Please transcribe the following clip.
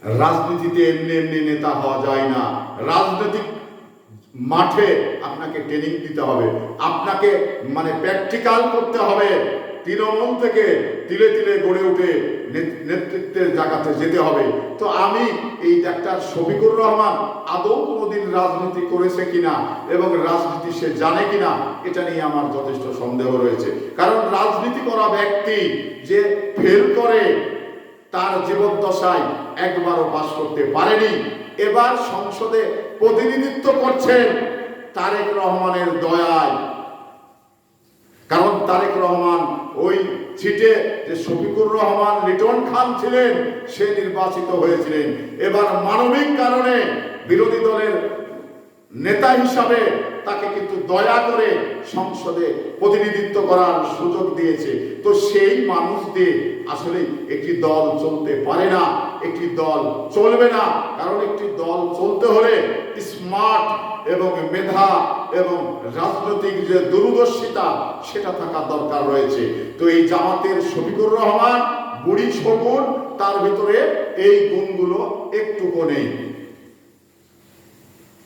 রাজনীতিতে এমনি এমনি নেতা হওয়া যায় না। রাজনৈতিক মাঠে আপনাকে ট্রেনিং দিতে হবে, আপনাকে প্র্যাকটিক্যাল করতে হবে। তৃণমূল থেকে তিলে তিলে গড়ে উঠে নেতৃত্বের জায়গাতে যেতে হবে। তো আমি এই ডাক্তার শফিকুর রহমান আদৌ কোনোদিন রাজনীতি করেছে কিনা এবং রাজনীতি সে জানে কিনা, এটা নিয়ে আমার যথেষ্ট সন্দেহ রয়েছে। কারণ রাজনীতি করা ব্যক্তি যে ফেল করে, তার জীবদ্দশায় একবারও পাস করতে পারেনি। এবার সংসদে প্রতিনিধিত্ব করছেন তারেক রহমানের দয়ায়। কারণ তারেক রহমান ওই সিটে যে শফিকুর রহমান লিটন খান ছিলেন, সে নির্বাচিত হয়েছিলেন। এবার মানবিক কারণে বিরোধী দলের নেতা হিসাবে তাকে কিন্তু দয়া করে সংসদে প্রতিনিধিত্ব করার সুযোগ দিয়েছে। তো সেই মানুষ দিয়ে আসলে একটি দল চলতে পারে না, একটি দল চলবে না। কারণ একটি দল চলতে হলে স্মার্ট এবং মেধা এবং রাজনৈতিক যে দূরদর্শিতা, সেটা থাকা দরকার রয়েছে। তো এই জামাতের শফিকুর রহমান বুড়ি শগুন, তার ভিতরে এই গুণগুলো একটুকু নেই।